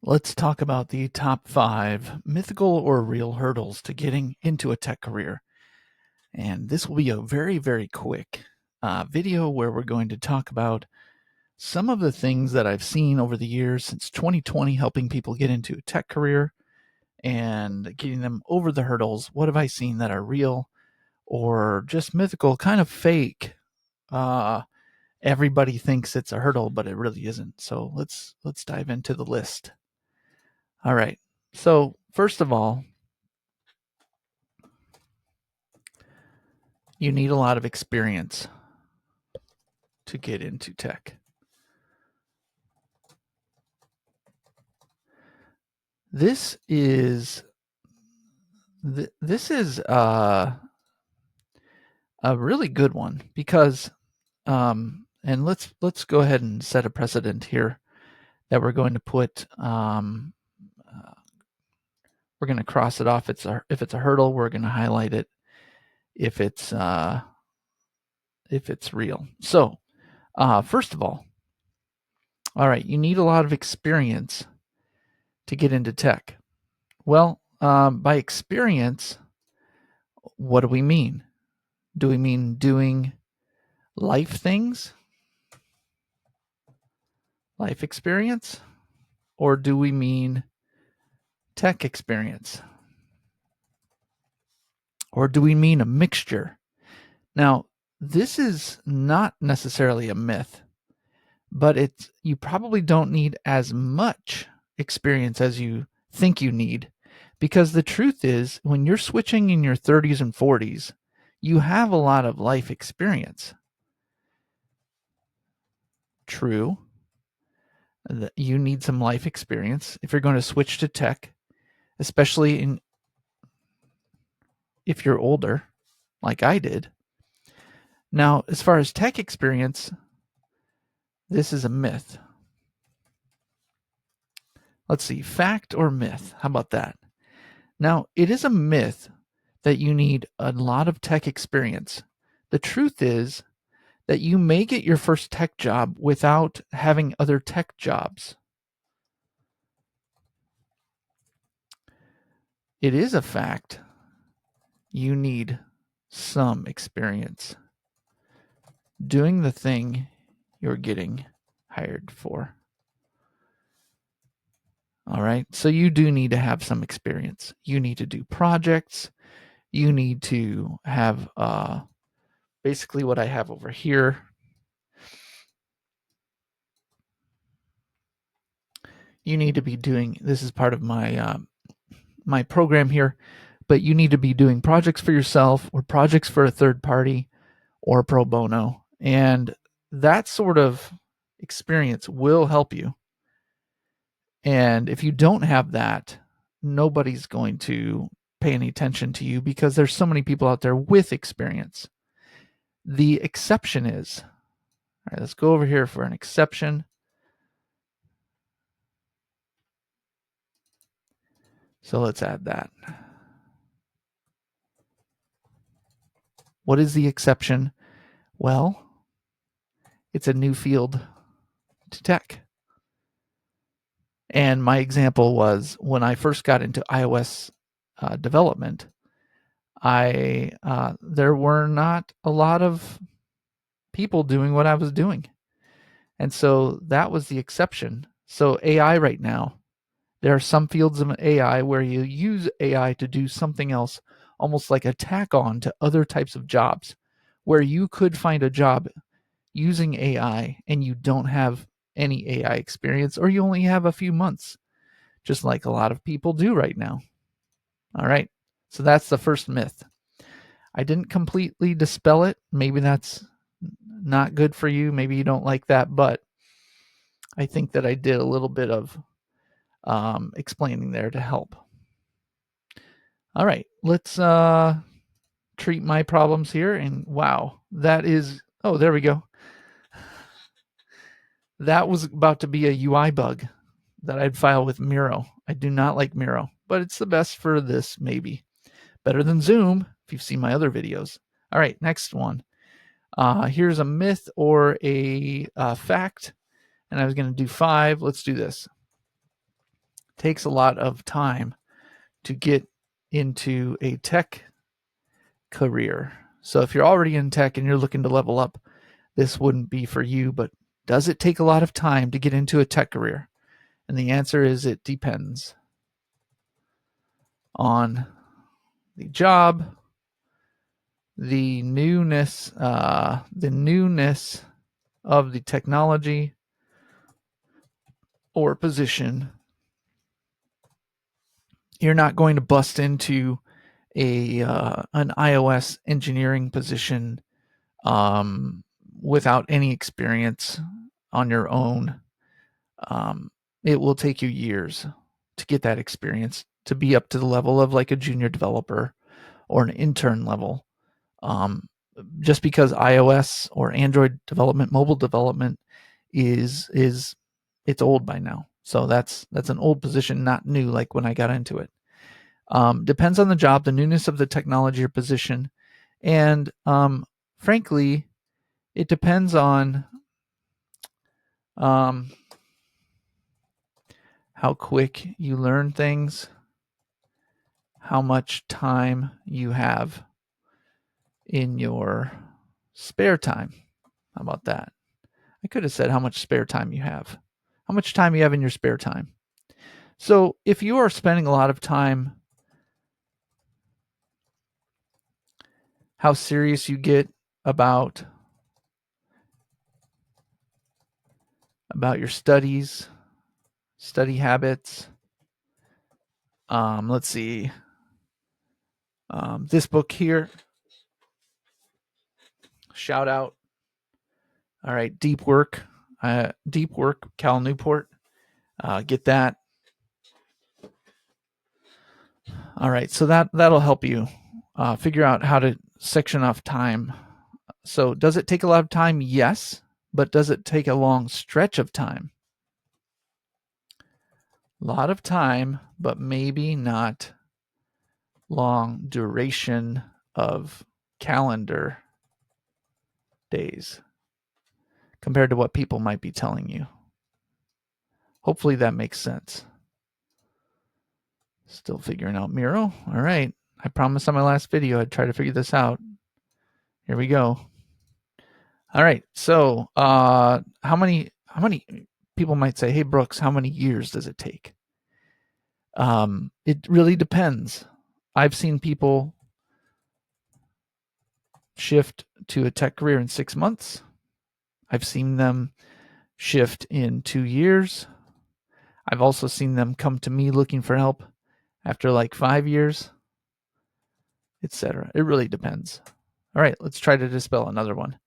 Let's talk about the top 5 mythical or real hurdles to getting into a tech career. And this will be a very, very quick video where we're going to talk about some of the things that I've seen over the years since 2020 helping people get into a tech career and getting them over the hurdles. What have I seen that are real or just mythical, kind of fake? Everybody thinks it's a hurdle, but it really isn't. So let's dive into the list. All right. So, first of all, you need a lot of experience to get into tech. This is a really good one because and let's go ahead and set a precedent here that we're going to put we're going to cross it off. If it's a hurdle, we're going to highlight it. If it's real. So first of all right, you need a lot of experience to get into tech. Well, by experience, what do we mean? Do we mean doing life things, life experience, or do we mean tech experience? Or do we mean a mixture? Now, this is not necessarily a myth, but you probably don't need as much experience as you think you need, because the truth is when you're switching in your 30s and 40s, you have a lot of life experience. True, that you need some life experience if you're going to switch to tech, especially if you're older, like I did. Now, as far as tech experience, this is a myth. Let's see, fact or myth? How about that? Now, it is a myth that you need a lot of tech experience. The truth is that you may get your first tech job without having other tech jobs. It is a fact you need some experience doing the thing you're getting hired for. All right. So you do need to have some experience. You need to do projects. You need to have basically what I have over here. You need to be doing, this is part of my my program here, but you need to be doing projects for yourself or projects for a third party or pro bono. And that sort of experience will help you. And if you don't have that, nobody's going to pay any attention to you because there's so many people out there with experience. The exception is, all right, let's go over here for an exception. So let's add that. What is the exception? Well, it's a new field to tech. And my example was when I first got into iOS development, there were not a lot of people doing what I was doing. And so that was the exception. So AI right now, there are some fields of AI where you use AI to do something else, almost like a tack on to other types of jobs, where you could find a job using AI and you don't have any AI experience or you only have a few months, just like a lot of people do right now. All right. So that's the first myth. I didn't completely dispel it. Maybe that's not good for you. Maybe you don't like that, but I think that I did a little bit of explaining there to help. All right, let's treat my problems here. And wow, that is, oh, there we go. That was about to be a UI bug that I'd file with Miro. I do not like Miro, but it's the best for this, maybe. Better than Zoom, if you've seen my other videos. All right, next one. Here's a myth or a fact, and I was going to do 5. Let's do this. takes a lot of time to get into a tech career. So if you're already in tech and you're looking to level up, this wouldn't be for you. But does it take a lot of time to get into a tech career? And the answer is it depends on the job, the newness of the technology or position. You're not going to bust into an iOS engineering position without any experience on your own. It will take you years to get that experience, to be up to the level of like a junior developer or an intern level. Just because iOS or Android development, mobile development is it's old by now. So that's an old position, not new like when I got into it. Depends on the job, the newness of the technology or position, and frankly, it depends on how quick you learn things, how much time you have in your spare time. How about that? I could have said how much spare time you have. How much time you have in your spare time. So if you are spending a lot of time, how serious you get about your studies, study habits. Let's see. This book here, shout out. All right, Deep Work, Cal Newport. Get that. All right, so that'll help you figure out how to section off time. So does it take a lot of time? Yes. But does it take a long stretch of time? A lot of time, but maybe not long duration of calendar days compared to what people might be telling you. Hopefully that makes sense. Still figuring out Miro. All right. I promised on my last video I'd try to figure this out. Here we go. All right. So how many people might say, hey, Brooks, how many years does it take? It really depends. I've seen people shift to a tech career in 6 months. I've seen them shift in 2 years. I've also seen them come to me looking for help after like 5 years, etc. It really depends. All right, let's try to dispel another one.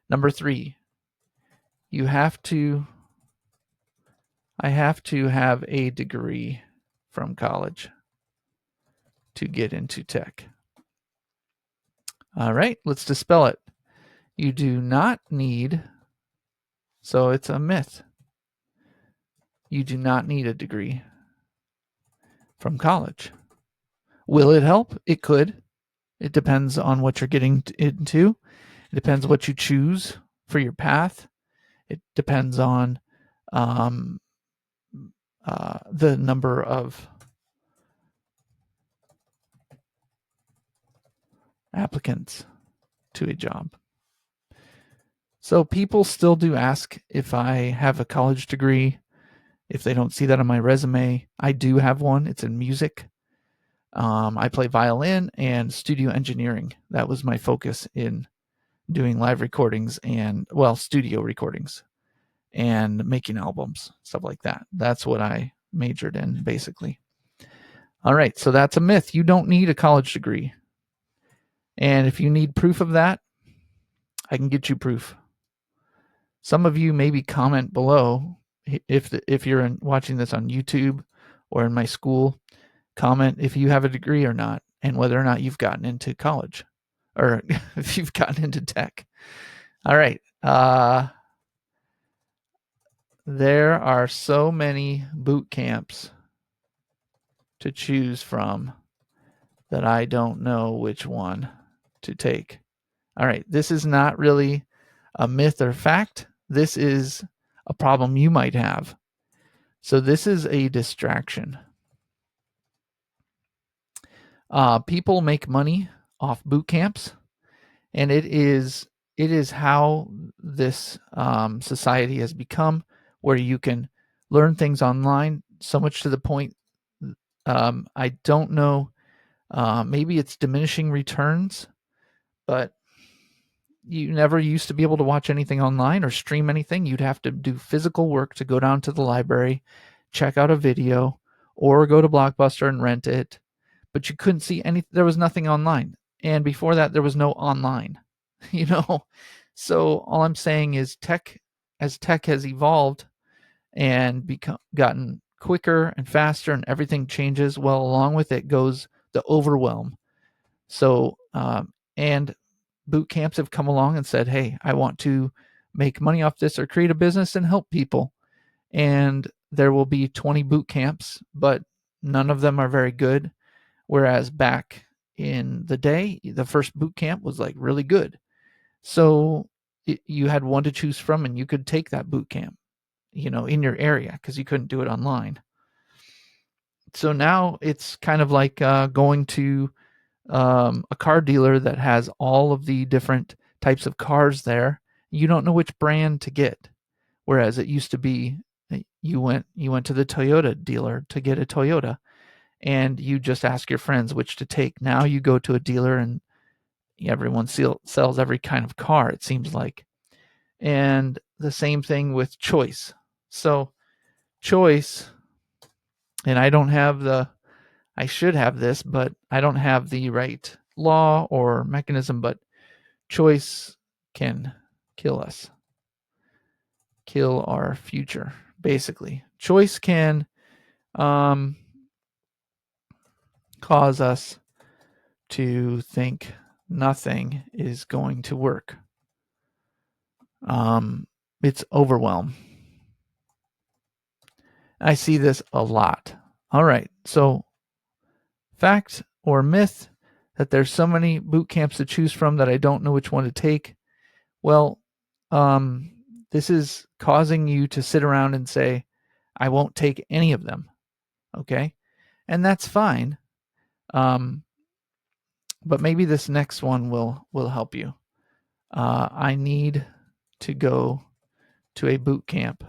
Number 3, I have to have a degree from college to get into tech. All right, let's dispel it. You do not need, so it's a myth. You do not need a degree from college. Will it help? It could. It depends on what you're getting into. It depends what you choose for your path. It depends on the number of applicants to a job. So people still do ask if I have a college degree. If they don't see that on my resume, I do have one. It's in music. I play violin and studio engineering. That was my focus in doing live recordings and, well, studio recordings and making albums, stuff like that. That's what I majored in, basically. All right, so that's a myth. You don't need a college degree. And if you need proof of that, I can get you proof. Some of you maybe comment below if you're watching this on YouTube or in my school. Comment if you have a degree or not, and whether or not you've gotten into college or if you've gotten into tech. All right. There are so many boot camps to choose from that I don't know which one to take. All right. This is not really a myth or fact. This is a problem you might have. So this is a distraction. People make money off boot camps, and it is how this society has become, where you can learn things online so much to the point. I don't know. Maybe it's diminishing returns, but you never used to be able to watch anything online or stream anything. You'd have to do physical work to go down to the library, check out a video, or go to Blockbuster and rent it. But you couldn't see any. There was nothing online, and before that, there was no online. You know, so all I'm saying is as tech has evolved and gotten quicker and faster, and everything changes. Well, along with it goes the overwhelm. So, and boot camps have come along and said, hey, I want to make money off this or create a business and help people. And there will be 20 boot camps, but none of them are very good. Whereas back in the day, the first boot camp was like really good. So you had one to choose from, and you could take that boot camp, in your area, because you couldn't do it online. So now it's kind of like going to a car dealer that has all of the different types of cars there. You don't know which brand to get. Whereas it used to be you went to the Toyota dealer to get a Toyota, and you just ask your friends which to take. Now you go to a dealer and everyone sells every kind of car, it seems like. And the same thing with choice. So choice, and I should have this, but I don't have the right law or mechanism, but choice can kill us, kill our future, basically. Choice can cause us to think nothing is going to work. It's overwhelm. I see this a lot. All right, so fact or myth that there's so many boot camps to choose from that I don't know which one to take. Well, this is causing you to sit around and say, I won't take any of them. Okay, and that's fine. But maybe this next one will help you. I need to go to a boot camp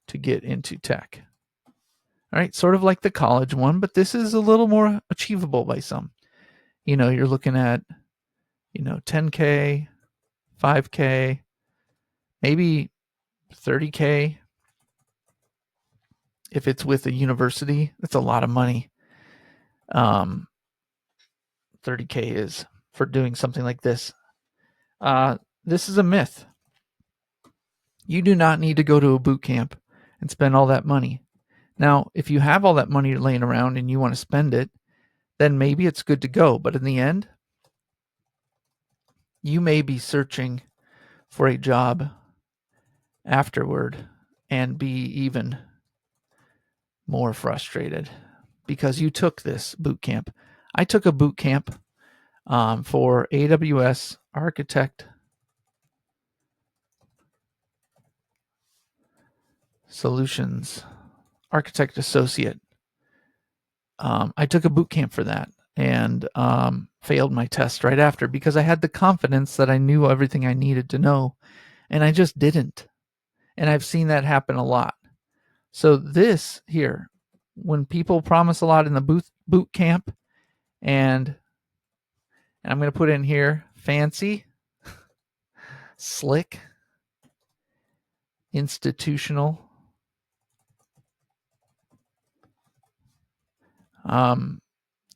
to get into tech. All right, sort of like the college one, but this is a little more achievable by some. You're looking at, 10K, 5K, maybe 30K. If it's with a university, that's a lot of money. 30K is for doing something like this. This is a myth. You do not need to go to a boot camp and spend all that money. Now, if you have all that money laying around and you want to spend it, then maybe it's good to go. But in the end, you may be searching for a job afterward and be even more frustrated because you took this boot camp. I took a boot camp for AWS Architect Solutions, Architect Associate. I took a boot camp for that and failed my test right after because I had the confidence that I knew everything I needed to know, and I just didn't. And I've seen that happen a lot. So this here, when people promise a lot in the boot camp, and I'm going to put in here fancy, slick, institutional.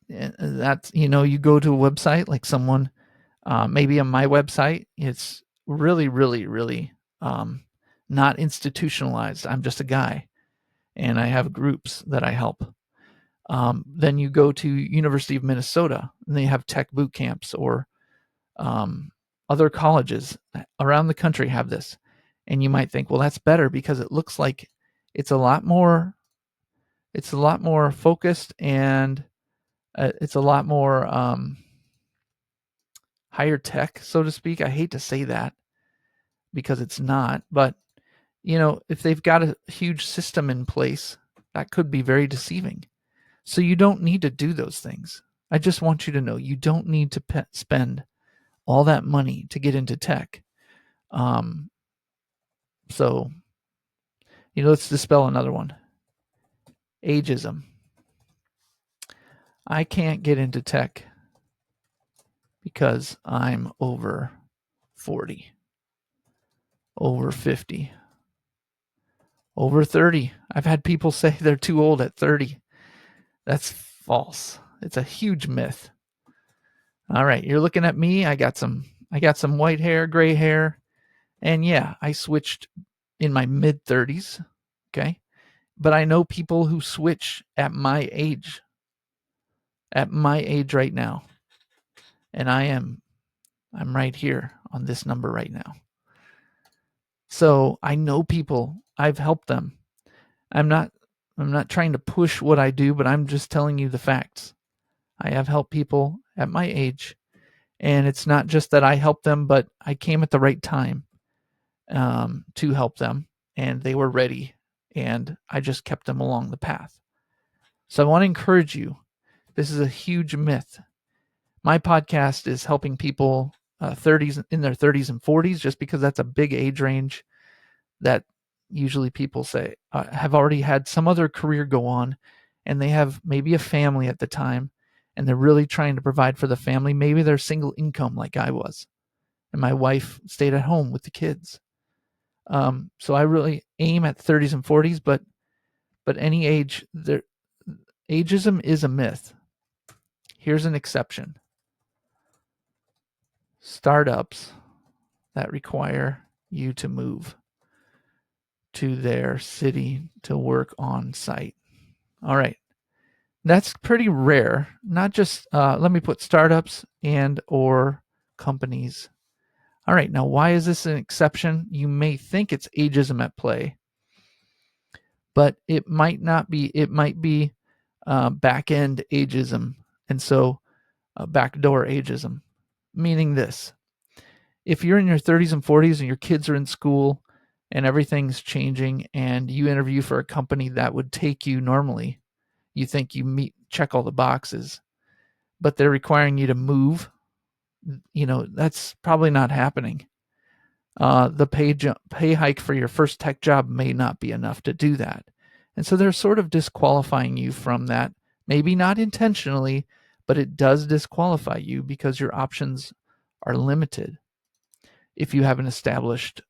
That's, you go to a website like someone, maybe on my website, it's really, really, really not institutionalized. I'm just a guy, and I have groups that I help. Then you go to University of Minnesota, and they have tech boot camps, or other colleges around the country have this. And you might think, well, that's better because it looks like it's a lot more focused, and it's a lot more higher tech, so to speak. I hate to say that because it's not, but if they've got a huge system in place, that could be very deceiving. So you don't need to do those things. I just want you to know you don't need to spend all that money to get into tech. So, let's dispel another one. Ageism. I can't get into tech because I'm over 40, over 50, over 30. I've had people say they're too old at 30. That's false. It's a huge myth. All right, you're looking at me. I got some white hair, gray hair, and yeah, I switched in my mid 30s, okay? But I know people who switch at my age right now. And I'm right here on this number right now. So I know people, I've helped them. I'm not trying to push what I do, but I'm just telling you the facts. I have helped people at my age, and it's not just that I helped them, but I came at the right time to help them, and they were ready, and I just kept them along the path. So I want to encourage you. This is a huge myth. My podcast is helping people 30s in their 30s and 40s, just because that's a big age range that usually people say have already had some other career go on, and they have maybe a family at the time, and they're really trying to provide for the family. Maybe they're single income like I was, and my wife stayed at home with the kids. So I really aim at 30s and 40s, but any age, ageism is a myth. Here's an exception. Startups that require you to move to their city to work on site. All right. That's pretty rare. Not just, let me put startups and or companies. All right. Now, why is this an exception? You may think it's ageism at play, but it might not be. It might be back-end ageism. And so backdoor ageism, meaning this. If you're in your 30s and 40s and your kids are in school and everything's changing and you interview for a company that would take you normally, you think you check all the boxes, but they're requiring you to move, that's probably not happening. The pay hike for your first tech job may not be enough to do that. And so they're sort of disqualifying you from that, maybe not intentionally, but it does disqualify you because your options are limited. If you have an established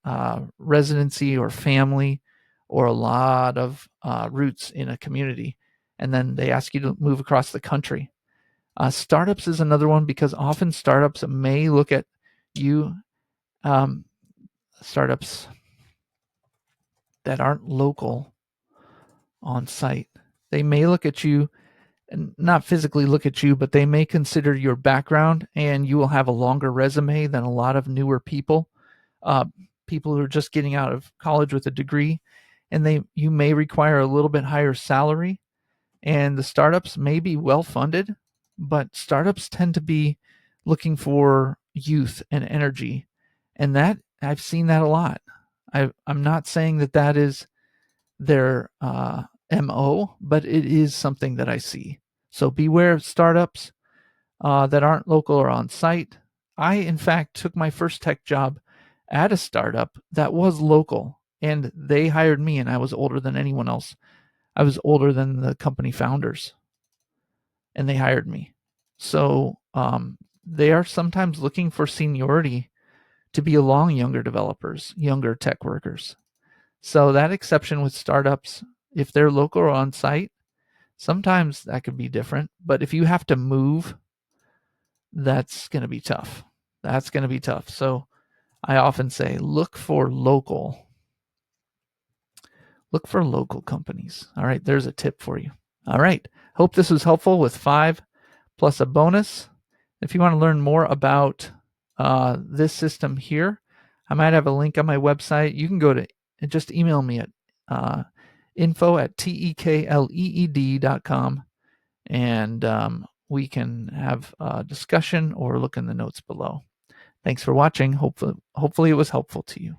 residency or family or a lot of roots in a community, and then they ask you to move across the country. Startups is another one because often startups may look at you, startups that aren't local on site. They may look at you, and not physically look at you, but they may consider your background, and you will have a longer resume than a lot of newer people. People who are just getting out of college with a degree, and you may require a little bit higher salary, and the startups may be well funded, but startups tend to be looking for youth and energy, and that I've seen that a lot. I'm not saying that is their MO, but it is something that I see. So beware of startups that aren't local or on site. I, in fact, took my first tech job at a startup that was local, and they hired me, and I was older than anyone else. I was older than the company founders, and they hired me. So they are sometimes looking for seniority to be along younger developers, younger tech workers. So that exception with startups, if they're local or on site, sometimes that could be different. But if you have to move, that's going to be tough. That's going to be tough. So I often say, look for local companies. All right, there's a tip for you. All right, hope this was helpful with 5 plus a bonus. If you want to learn more about this system here, I might have a link on my website. You can go to, just email me at info@tekleed.com, and we can have a discussion or look in the notes below. Thanks for watching. Hopefully it was helpful to you.